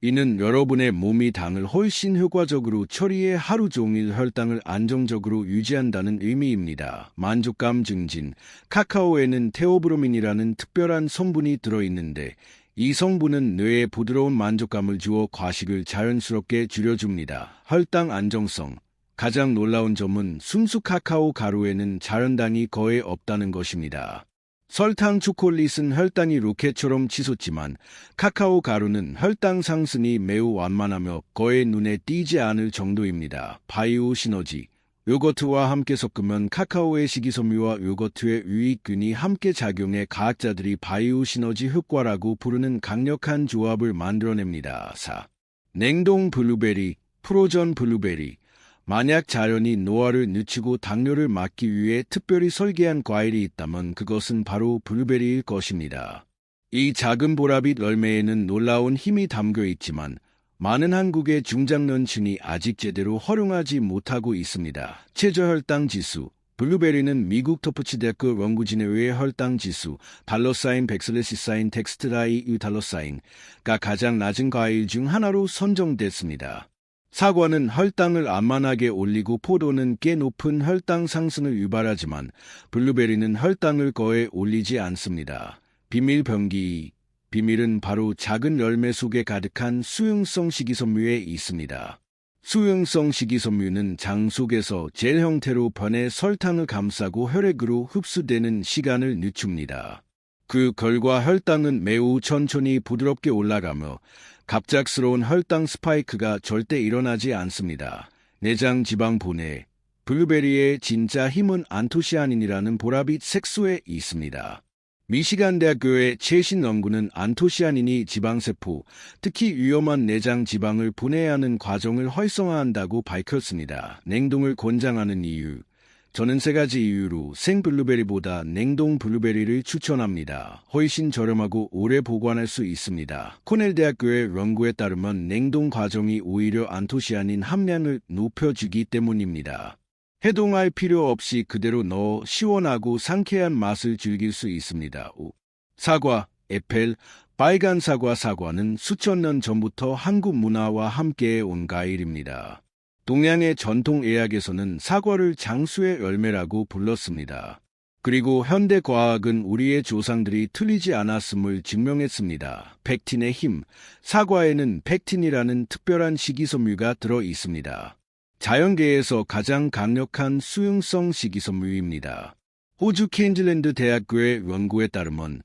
이는 여러분의 몸이 당을 훨씬 효과적으로 처리해 하루 종일 혈당을 안정적으로 유지한다는 의미입니다. 만족감 증진. 카카오에는 테오브로민이라는 특별한 성분이 들어있는데 이 성분은 뇌에 부드러운 만족감을 주어 과식을 자연스럽게 줄여줍니다. 혈당 안정성. 가장 놀라운 점은 순수 카카오 가루에는 자연당이 거의 없다는 것입니다. 설탕 초콜릿은 혈당이 로켓처럼 치솟지만 카카오 가루는 혈당 상승이 매우 완만하며 거의 눈에 띄지 않을 정도입니다. 바이오 시너지. 요거트와 함께 섞으면 카카오의 식이섬유와 요거트의 유익균이 함께 작용해 과학자들이 바이오 시너지 효과라고 부르는 강력한 조합을 만들어냅니다. 4. 냉동 블루베리, 프로전 블루베리. 만약 자연이 노화를 늦추고 당뇨를 막기 위해 특별히 설계한 과일이 있다면 그것은 바로 블루베리일 것입니다. 이 작은 보라빛 열매에는 놀라운 힘이 담겨 있지만 많은 한국의 중장년층이 아직 제대로 활용하지 못하고 있습니다. 최저혈당 지수. 블루베리는 미국 터프치대학교 연구진에 의해 혈당 지수, 달러사인 백슬래시사인 텍스트라이 달러사인가 가장 낮은 과일 중 하나로 선정됐습니다. 사과는 혈당을 안만하게 올리고 포도는 꽤 높은 혈당 상승을 유발하지만 블루베리는 혈당을 거의 올리지 않습니다. 비밀 병기. 비밀은 바로 작은 열매 속에 가득한 수용성 식이섬유에 있습니다. 수용성 식이섬유는 장 속에서 젤 형태로 변해 설탕을 감싸고 혈액으로 흡수되는 시간을 늦춥니다. 그 결과 혈당은 매우 천천히 부드럽게 올라가며 갑작스러운 혈당 스파이크가 절대 일어나지 않습니다. 내장 지방 분해. 블루베리의 진짜 힘은 안토시아닌이라는 보라빛 색소에 있습니다. 미시간 대학교의 최신 연구는 안토시아닌이 지방세포, 특히 위험한 내장 지방을 분해하는 과정을 활성화한다고 밝혔습니다. 냉동을 권장하는 이유. 저는 3가지 이유로 생블루베리보다 냉동 블루베리를 추천합니다. 훨씬 저렴하고 오래 보관할 수 있습니다. 코넬 대학교의 연구에 따르면 냉동 과정이 오히려 안토시아닌 함량을 높여주기 때문입니다. 해동할 필요 없이 그대로 넣어 시원하고 상쾌한 맛을 즐길 수 있습니다. 5. 사과, 애플, 빨간 사과. 사과는 수천 년 전부터 한국 문화와 함께 온 과일입니다. 동양의 전통 의학에서는 사과를 장수의 열매라고 불렀습니다. 그리고 현대 과학은 우리의 조상들이 틀리지 않았음을 증명했습니다. 펙틴의 힘. 사과에는 펙틴이라는 특별한 식이섬유가 들어 있습니다. 자연계에서 가장 강력한 수용성 식이섬유입니다. 호주 퀸즐랜드 대학교의 연구에 따르면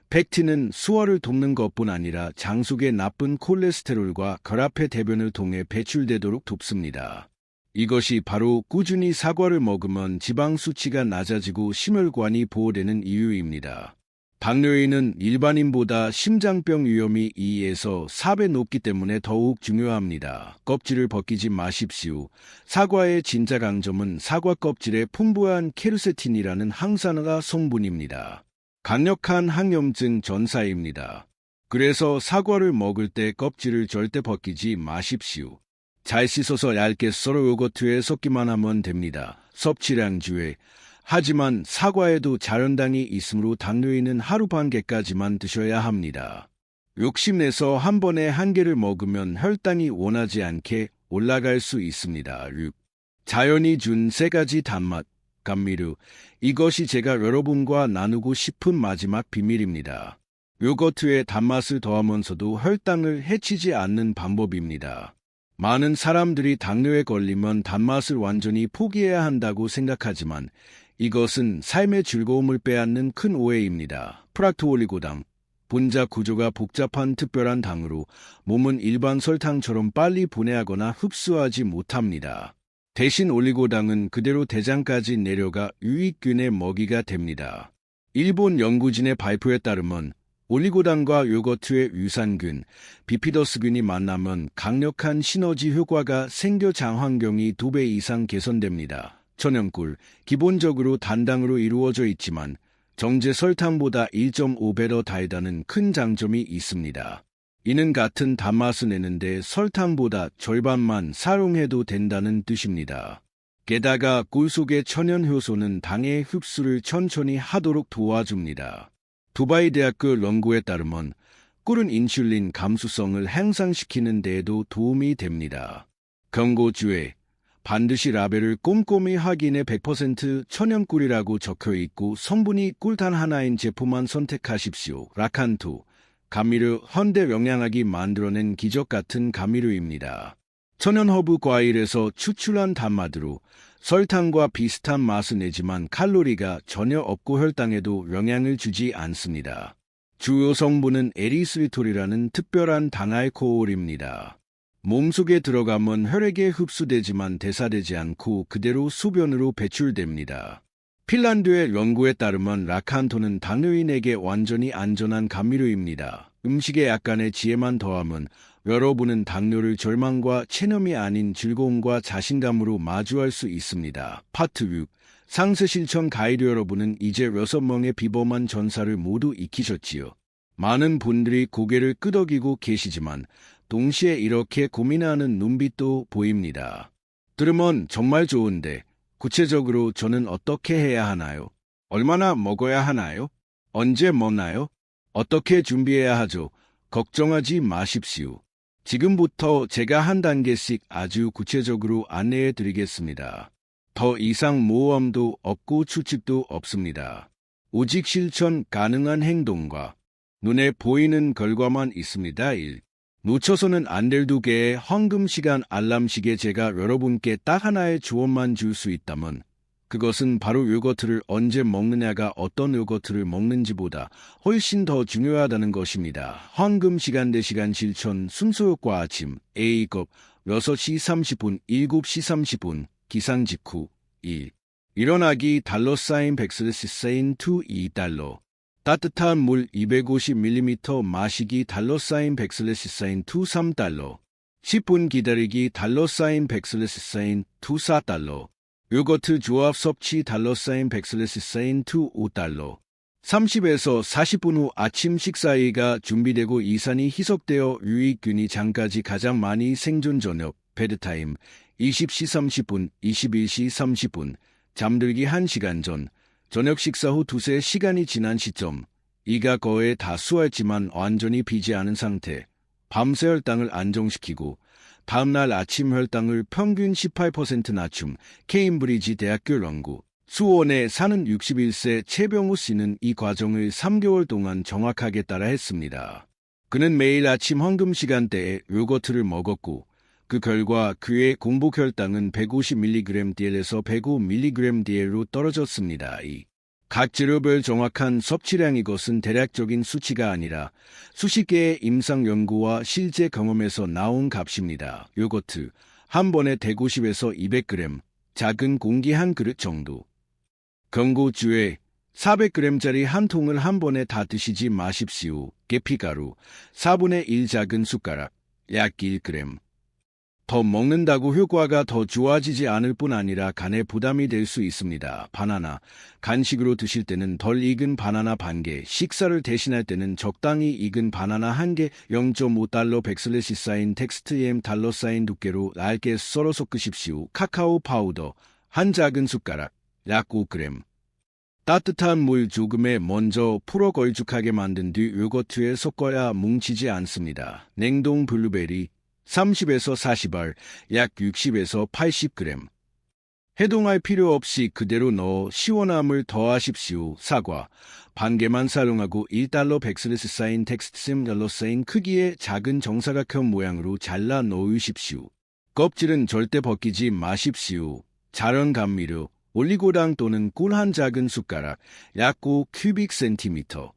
펙틴은 수화를 돕는 것뿐 아니라 장 속의 나쁜 콜레스테롤과 결합해 대변을 통해 배출되도록 돕습니다. 이것이 바로 꾸준히 사과를 먹으면 지방 수치가 낮아지고 심혈관이 보호되는 이유입니다. 당뇨인은 일반인보다 심장병 위험이 2에서 4배 높기 때문에 더욱 중요합니다. 껍질을 벗기지 마십시오. 사과의 진짜 강점은 사과 껍질에 풍부한 케르세틴이라는 항산화 성분입니다. 강력한 항염증 전사입니다. 그래서 사과를 먹을 때 껍질을 절대 벗기지 마십시오. 잘 씻어서 얇게 썰어 요거트에 섞기만 하면 됩니다. 섭취량 주의. 하지만 사과에도 자연당이 있으므로 당뇨인은 하루 반 개까지만 드셔야 합니다. 욕심내서 한 번에 1개를 먹으면 혈당이 원하지 않게 올라갈 수 있습니다. 6. 자연이 준 3가지 단맛. 감미료. 이것이 제가 여러분과 나누고 싶은 마지막 비밀입니다. 요거트에 단맛을 더하면서도 혈당을 해치지 않는 방법입니다. 많은 사람들이 당뇨에 걸리면 단맛을 완전히 포기해야 한다고 생각하지만 이것은 삶의 즐거움을 빼앗는 큰 오해입니다. 프락토올리고당. 분자 구조가 복잡한 특별한 당으로 몸은 일반 설탕처럼 빨리 분해하거나 흡수하지 못합니다. 대신 올리고당은 그대로 대장까지 내려가 유익균의 먹이가 됩니다. 일본 연구진의 발표에 따르면 올리고당과 요거트의 유산균, 비피더스균이 만나면 강력한 시너지 효과가 생겨 장 환경이 2배 이상 개선됩니다. 천연꿀, 기본적으로 단당으로 이루어져 있지만 정제 설탕보다 1.5배 더 달다는 큰 장점이 있습니다. 이는 같은 단맛을 내는데 설탕보다 절반만 사용해도 된다는 뜻입니다. 게다가 꿀 속의 천연 효소는 당의 흡수를 천천히 하도록 도와줍니다. 두바이 대학교 연구에 따르면 꿀은 인슐린 감수성을 향상시키는 데에도 도움이 됩니다. 경고주에 반드시 라벨을 꼼꼼히 확인해 100% 천연꿀이라고 적혀 있고 성분이 꿀 단 하나인 제품만 선택하십시오. 라칸토, 감미료 현대 영양학이 만들어낸 기적 같은 감미료입니다. 천연 허브 과일에서 추출한 단맛으로 설탕과 비슷한 맛을 내지만 칼로리가 전혀 없고 혈당에도 영향을 주지 않습니다. 주요 성분은 에리스리톨이라는 특별한 당알코올입니다. 몸속에 들어가면 혈액에 흡수되지만 대사되지 않고 그대로 소변으로 배출됩니다. 핀란드의 연구에 따르면 라칸토는 당뇨인에게 완전히 안전한 감미료입니다. 음식에 약간의 지혜만 더하면 여러분은 당뇨를 절망과 체념이 아닌 즐거움과 자신감으로 마주할 수 있습니다. 파트 6. 상세 실천 가이드. 여러분은 이제 6명의 비범한 전사를 모두 익히셨지요. 많은 분들이 고개를 끄덕이고 계시지만 동시에 이렇게 고민하는 눈빛도 보입니다. 들으면 정말 좋은데 구체적으로 저는 어떻게 해야 하나요? 얼마나 먹어야 하나요? 언제 먹나요? 어떻게 준비해야 하죠? 걱정하지 마십시오. 지금부터 제가 한 단계씩 아주 구체적으로 안내해 드리겠습니다. 더 이상 모험도 없고 추측도 없습니다. 오직 실천 가능한 행동과 눈에 보이는 결과만 있습니다. 1. 놓쳐서는 안 될 2개의 황금시간 알람시계. 제가 여러분께 딱 하나의 조언만 줄 수 있다면 그것은 바로 요거트를 언제 먹느냐가 어떤 요거트를 먹는지보다 훨씬 더 중요하다는 것입니다. 황금시간 대시간 실천 순서효과. 아침 A급 6시 30분 7시 30분 기상 직후 1. 일어나기 $100 $2 $2 따뜻한 물 250ml 마시기 $100 $2 $3 10분 기다리기 $100 $2 $4 요거트 조합 섭취 $100 $2 $5 30에서 40분 후 아침 식사가 준비되고 이산이 희석되어 유익균이 장까지 가장 많이 생존. 저녁 베드타임 20시 30분 21시 30분 잠들기 1시간 전 저녁 식사 후 2~3시간이 지난 시점. 이가 거의 다 수월했지만 완전히 비지 않은 상태. 밤새 혈당을 안정시키고 다음날 아침 혈당을 평균 18% 낮춤. 케임브리지 대학교 연구. 수원에 사는 61세 최병우 씨는 이 과정을 3개월 동안 정확하게 따라 했습니다. 그는 매일 아침 황금 시간대에 요거트를 먹었고 그 결과 그의 공복 혈당은 150mg/dl에서 105mg/dl로 떨어졌습니다. 각 재료별 정확한 섭취량. 이것은 대략적인 수치가 아니라 수십 개의 임상 연구와 실제 경험에서 나온 값입니다. 요거트 한 번에 150에서 200g, 작은 공기 한 그릇 정도. 경고주에 400g짜리 한 통을 한 번에 다 드시지 마십시오. 계피가루 4분의 1 작은 숟가락, 약 1g. 더 먹는다고 효과가 더 좋아지지 않을 뿐 아니라 간에 부담이 될 수 있습니다. 바나나, 간식으로 드실 때는 덜 익은 바나나 반개, 식사를 대신할 때는 적당히 익은 바나나 1개, 0.5달러 $100 텍스트 $M 두께로 얇게 썰어 섞으십시오. 카카오 파우더, 한 작은 숟가락, 약 5g. 따뜻한 물 조금에 먼저 풀어 걸쭉하게 만든 뒤 요거트에 섞어야 뭉치지 않습니다. 냉동 블루베리, 30에서 40알, 약 60에서 80g. 해동할 필요 없이 그대로 넣어 시원함을 더하십시오. 사과, 반 개만 사용하고 $1 $100 텍스트 $1 크기의 작은 정사각형 모양으로 잘라 넣으십시오. 껍질은 절대 벗기지 마십시오. 자연 감미료, 올리고당 또는 꿀 한 작은 숟가락, 약 5 큐빅 센티미터.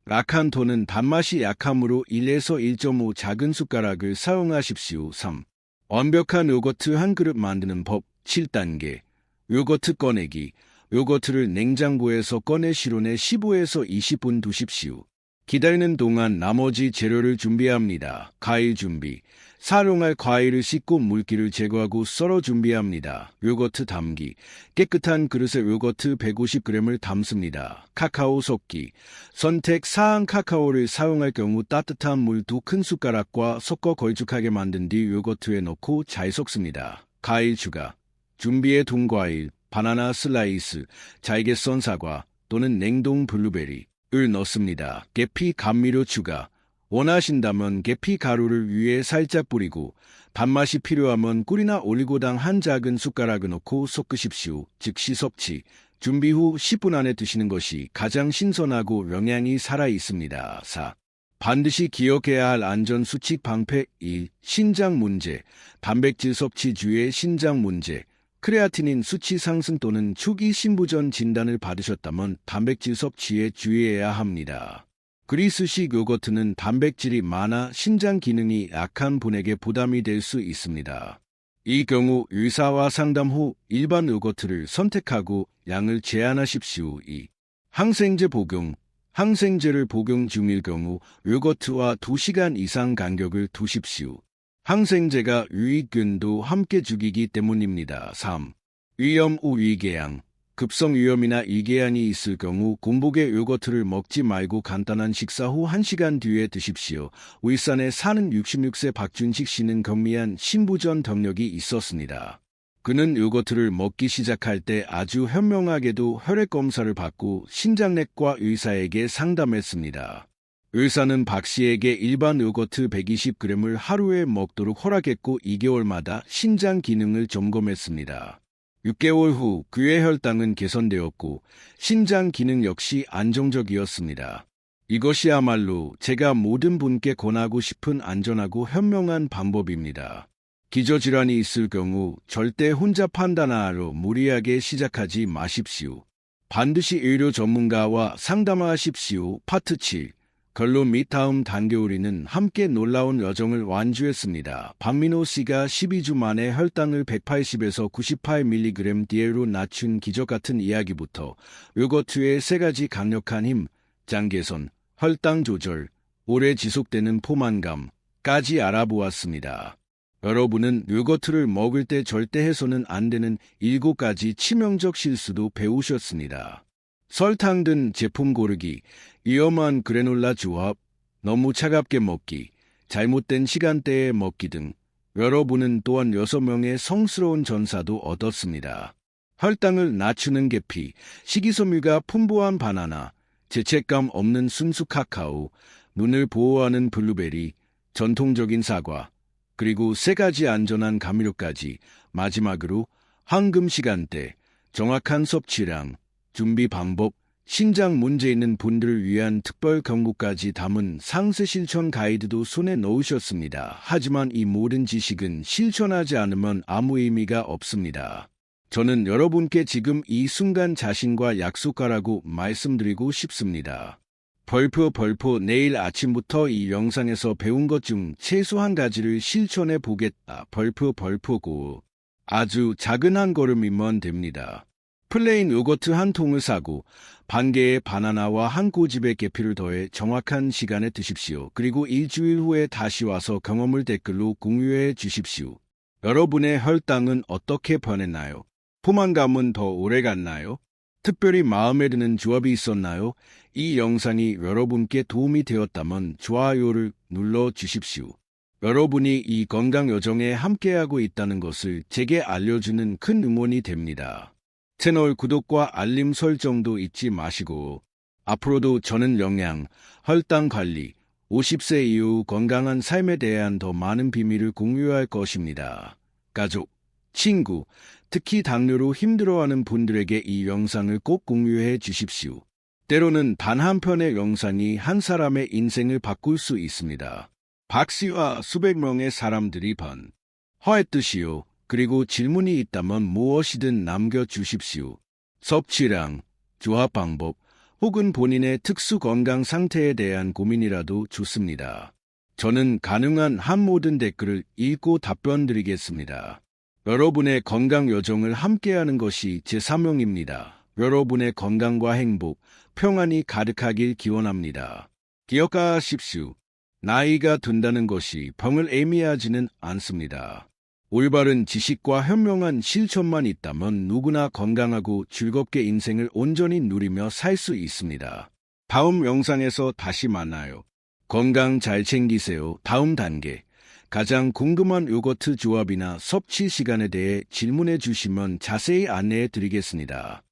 라칸토는 단맛이 약하므로 1에서 1.5 작은 숟가락을 사용하십시오. 3. 완벽한 요거트 한 그릇 만드는 법. 7단계. 요거트 꺼내기. 요거트를 냉장고에서 꺼내 실온에 15에서 20분 두십시오. 기다리는 동안 나머지 재료를 준비합니다. 과일 준비. 사용할 과일을 씻고 물기를 제거하고 썰어 준비합니다. 요거트 담기. 깨끗한 그릇에 요거트 150g을 담습니다. 카카오 섞기. 선택 사항 카카오를 사용할 경우 따뜻한 물 2큰 숟가락과 섞어 걸쭉하게 만든 뒤 요거트에 넣고 잘 섞습니다. 과일 추가. 준비해 둔 과일, 바나나 슬라이스, 잘게 썬 사과 또는 냉동 블루베리를 넣습니다. 계피 감미료 추가. 원하신다면 계피 가루를 위에 살짝 뿌리고 단맛이 필요하면 꿀이나 올리고당 한 작은 숟가락을 넣고 섞으십시오. 즉시 섭취. 준비 후 10분 안에 드시는 것이 가장 신선하고 영양이 살아있습니다. 4. 반드시 기억해야 할 안전수칙 방패 1. 신장 문제. 단백질 섭취 주의 신장 문제. 크레아티닌 수치 상승 또는 초기 신부전 진단을 받으셨다면 단백질 섭취에 주의해야 합니다. 그리스식 요거트는 단백질이 많아 신장 기능이 약한 분에게 부담이 될 수 있습니다. 이 경우 의사와 상담 후 일반 요거트를 선택하고 양을 제한하십시오. 2. 항생제 복용. 항생제를 복용 중일 경우 요거트와 2시간 이상 간격을 두십시오. 항생제가 유익균도 함께 죽이기 때문입니다. 3. 위험 후 위궤양. 급성 위염이나 위궤양이 있을 경우 공복에 요거트를 먹지 말고 간단한 식사 후 1시간 뒤에 드십시오. 울산에 사는 66세 박준식 씨는 경미한 신부전 병력이 있었습니다. 그는 요거트를 먹기 시작할 때 아주 현명하게도 혈액 검사를 받고 신장내과 의사에게 상담했습니다. 의사는 박 씨에게 일반 요거트 120g을 하루에 먹도록 허락했고 2개월마다 신장 기능을 점검했습니다. 6개월 후 그의 혈당은 개선되었고 신장 기능 역시 안정적이었습니다. 이것이야말로 제가 모든 분께 권하고 싶은 안전하고 현명한 방법입니다. 기저질환이 있을 경우 절대 혼자 판단하러 무리하게 시작하지 마십시오. 반드시 의료 전문가와 상담하십시오. 파트 7. 결론 및 다음 단계 우리는 함께 놀라운 여정을 완주했습니다. 박민호 씨가 12주 만에 혈당을 180에서 98mg/dl로 낮춘 기적 같은 이야기부터 요거트의 3가지 강력한 힘, 장 개선, 혈당 조절, 오래 지속되는 포만감까지 알아보았습니다. 여러분은 요거트를 먹을 때 절대 해서는 안 되는 7가지 치명적 실수도 배우셨습니다. 설탕 든 제품 고르기, 위험한 그래놀라 조합, 너무 차갑게 먹기, 잘못된 시간대에 먹기 등 여러분은 또한 6명의 성스러운 전사도 얻었습니다. 혈당을 낮추는 계피, 식이섬유가 풍부한 바나나, 죄책감 없는 순수 카카오, 눈을 보호하는 블루베리, 전통적인 사과, 그리고 3가지 안전한 감미료까지 마지막으로 황금 시간대, 정확한 섭취량, 준비 방법, 신장 문제 있는 분들을 위한 특별 경고까지 담은 상세 실천 가이드도 손에 넣으셨습니다. 하지만 이 모든 지식은 실천하지 않으면 아무 의미가 없습니다. 저는 여러분께 지금 이 순간 자신과 약속하라고 말씀드리고 싶습니다. 벌포 내일 아침부터 이 영상에서 배운 것 중 최소 한 가지를 실천해 보겠다. 벌포고 아주 작은 한 걸음이면 됩니다. 플레인 요거트 한 통을 사고 반 개의 바나나와 한 꼬집의 계피를 더해 정확한 시간에 드십시오. 그리고 일주일 후에 다시 와서 경험을 댓글로 공유해 주십시오. 여러분의 혈당은 어떻게 변했나요? 포만감은 더 오래 갔나요? 특별히 마음에 드는 조합이 있었나요? 이 영상이 여러분께 도움이 되었다면 좋아요를 눌러 주십시오. 여러분이 이 건강 여정에 함께하고 있다는 것을 제게 알려주는 큰 응원이 됩니다. 채널 구독과 알림 설정도 잊지 마시고 앞으로도 저는 영양, 혈당 관리, 50세 이후 건강한 삶에 대한 더 많은 비밀을 공유할 것입니다. 가족, 친구, 특히 당뇨로 힘들어하는 분들에게 이 영상을 꼭 공유해 주십시오. 때로는 단 한 편의 영상이 한 사람의 인생을 바꿀 수 있습니다. 박 씨와 수백 명의 사람들이 헌화했듯이요. 그리고 질문이 있다면 무엇이든 남겨주십시오. 섭취량, 조합 방법, 혹은 본인의 특수 건강 상태에 대한 고민이라도 좋습니다. 저는 가능한 한 모든 댓글을 읽고 답변 드리겠습니다. 여러분의 건강 여정을 함께하는 것이 제 사명입니다. 여러분의 건강과 행복, 평안이 가득하길 기원합니다. 기억하십시오. 나이가 든다는 것이 병을 의미하지는 않습니다. 올바른 지식과 현명한 실천만 있다면 누구나 건강하고 즐겁게 인생을 온전히 누리며 살 수 있습니다. 다음 영상에서 다시 만나요. 건강 잘 챙기세요. 다음 단계. 가장 궁금한 요거트 조합이나 섭취 시간에 대해 질문해 주시면 자세히 안내해 드리겠습니다.